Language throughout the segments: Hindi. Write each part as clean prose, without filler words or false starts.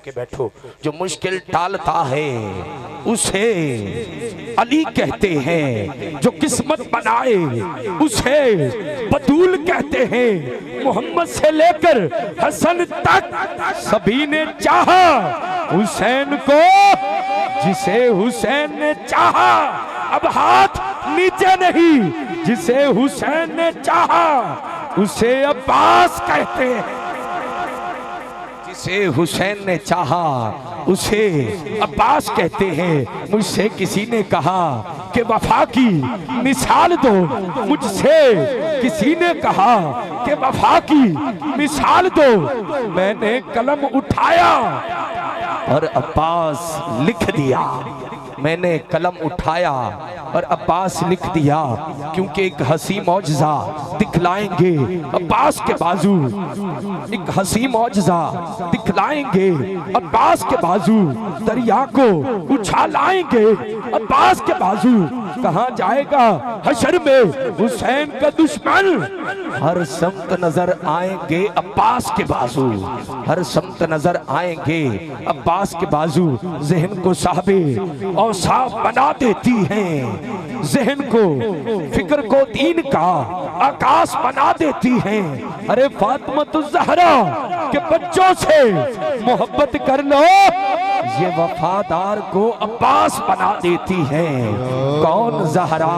के बैठो। जो मुश्किल टालता है उसे अली कहते हैं, जो किस्मत बनाए उसे बतूल कहते हैं। मोहम्मद से लेकर हसन तक सभी ने चाहा हुसैन को, जिसे हुसैन ने चाहा। अब हाथ नीचे नहीं, जिसे हुसैन ने चाहा उसे अब्बास कहते हैं। जिसे हुसैन ने चाहा उसे अब्बास कहते हैं। मुझसे किसी ने कहा कि वफा की मिसाल दो, मुझसे किसी ने कहा कि वफा की मिसाल दो। मैंने कलम उठाया और अब्बास लिख दिया। मैंने कलम उठाया और अब्बास लिख दिया, क्योंकि एक हंसी मौजज़ा दिखलाएंगे अब्बास के बाजू। एक हंसी मौजज़ा दिखलाएंगे अब्बास के बाजू। दरिया को उछालाएंगे अब्बास के बाजू। कहाँ जाएगा हशर में हुसैन का दुश्मन। हर समत नजर आएंगे अब्बास के बाजू। हर समत नजर आएंगे अब्बास के बाजू। जहन को साहबे और साफ बना देती हैं, जहन को फिक्र को दीन का आकाश बना देती हैं। अरे फातिमा ज़हरा के बच्चों से मोहब्बत कर लो, ये वफादार को अब्बास बना देती हैं। कौन ज़हरा?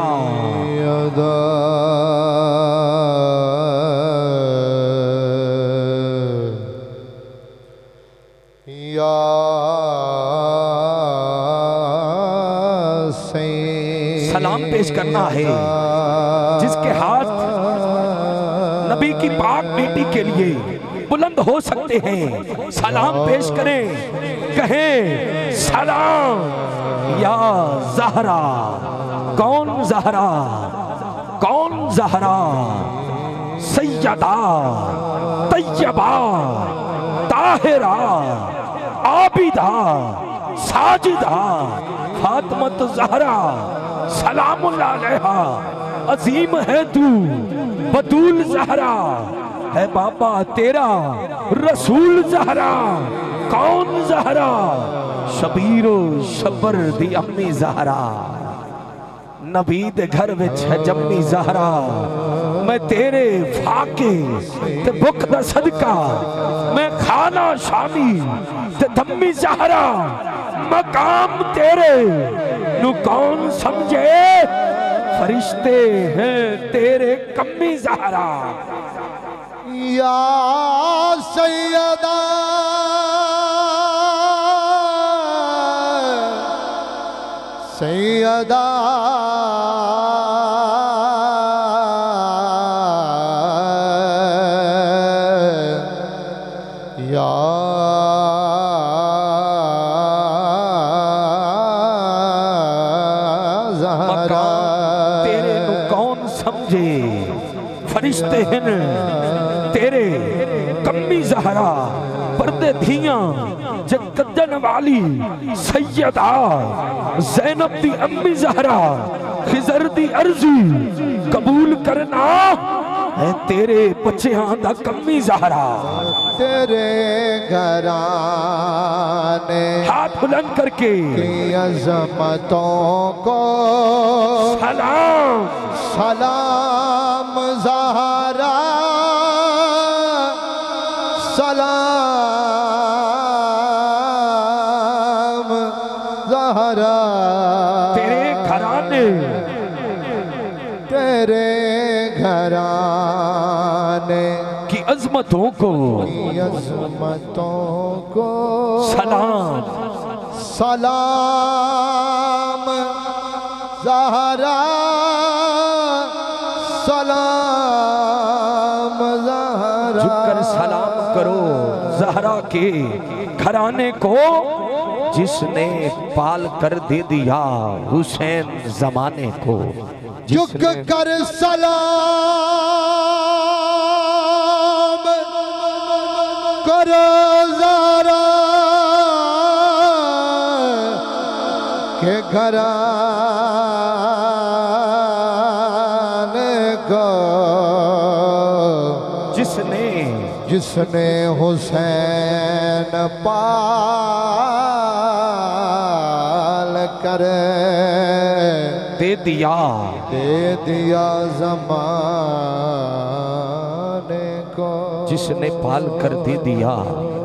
सलाम पेश करना है जिसके हाथ नबी की पाक बेटी के लिए बुलंद हो सकते हैं। सलाम पेश करें, कहें सलाम या ज़हरा। कौन ज़हरा? कौन ज़हरा? सैयदा तैयबा ताहिरा आबिदा साजिदा फातिमा ज़हरा सलामुल्लाह अलैहा। अजीम है तू बतूल ज़हरा, है बाबा तेरा रसूल ज़हरा। कौन ज़हरा? शबीरो शबर दी अम्मी ज़हरा। नबी दे घर विच है जम्मी ज़हरा। मैं तेरे फाके ते भुख दा सदका, मैं खाना शामी ते धम्मी ज़हरा। मकाम तेरे नु कौन समझे, फरिश्ते हैं तेरे कम्मी ज़हरा। या सैयदा सैयदा या ज़हरा। तेरे नु कौन समझे, फरिश्ते हैं तेरे कम्मी ज़हरा। पर्दे धियां जकदन वाली सैयदा ज़ैनब दी अम्मी ज़हरा। खिज़र दी अर्ज़ी कबूल करना है तेरे बच्चियां दा कम्मी ज़हरा। तेरे घराने हाथ बुलंद करके की अज़मतों को सलाम सलाम ज़हरा। सलाम ज़हरा। तेरे घराने, तेरे घराने की अज़मतों को की अज़मतों को सलाम सलाम ज़हरा। सलाम ज़हरा। झुककर सलाम करो ज़हरा के घराने को, जिसने पाल कर दे दिया हुसैन ज़माने को। झुक कर सलाम करो ज़हरा के घराने को, जिसने हुसैन हुसैन पाल कर दे दिया जमाने को। जिसने पाल कर दे दिया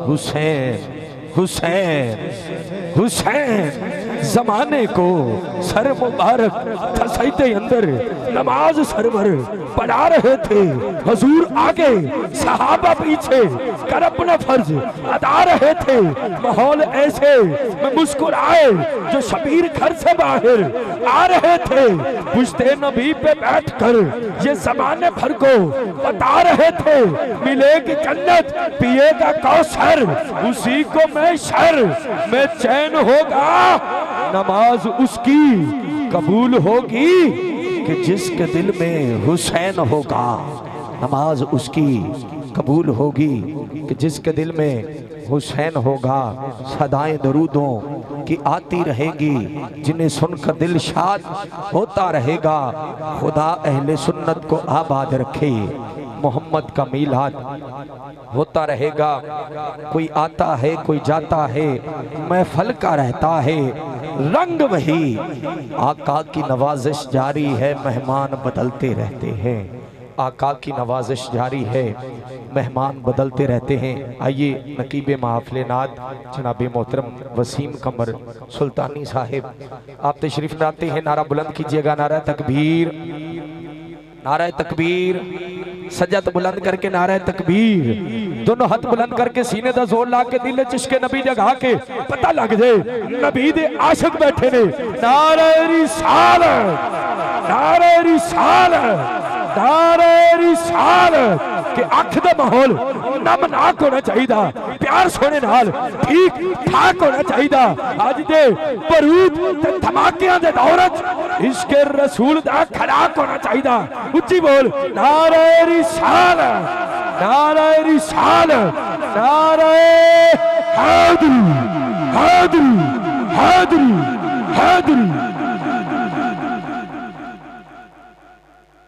हुसैन हुसैन हुसैन जमाने को। सर मुबारक था सजदे अंदर, नमाज सरवर पढ़ा रहे थे, हुजूर आगे सहाबा पीछे, कर अपना फर्ज अदा रहे थे। माहौल ऐसे में मुस्कुराए जो शबीर घर से बाहर आ रहे थे, पुश्ते नबी पे बैठकर ये जमाने भर को बता रहे थे, मिलेगी जन्नत पिएगा कौसर, उसी को मैं शर में चैन होगा, नमाज उसकी कबूल होगी कि जिसके दिल में हुसैन होगा। नमाज उसकी कबूल होगी कि जिसके दिल में हुसैन होगा। सदाएं दरूदों की आती रहेगी, जिन्हें सुनकर दिल शाद होता रहेगा। खुदा अहले सुन्नत को आबाद रखे, मोहम्मद का मीलाद होता रहेगा। कोई आता है कोई जाता है, महफल का रहता है रंग वही। आका की नवाजिश जारी है, मेहमान बदलते रहते हैं। आका की नवाजिश जारी है, मेहमान बदलते रहते हैं। आइए नकीब महफिल नात जनाब मोहतरम वसीम कमर सुल्तानी साहिब आप तशरीफ लाते हैं। नारा बुलंद कीजिएगा, नारा तकबीर, नारा तकबीर। सज्जत बुलंद करके नारा तकबीर, दोनों हाथ बुलंद करके सीने दा जोर ला के दिल चिश्के नबी जगा के पता लग जाए नबी दे आशिक बैठे ने। नारे रिसालत, नारे रिसालत, नारे रिसालत के अख दा माहौल नमनाक होना चाहिए, प्यार सोने नाल ठीक ठाक होना चाहिए। अज दे बरूद ते धमाकियां दे दौर च इश्के रसूल दा खड़ाक होना चाहिए। उच्ची बोल, नारे रिसालत, नारे रिसालत, नारे हैदरी, हैदरी, हैदरी, हैदरी।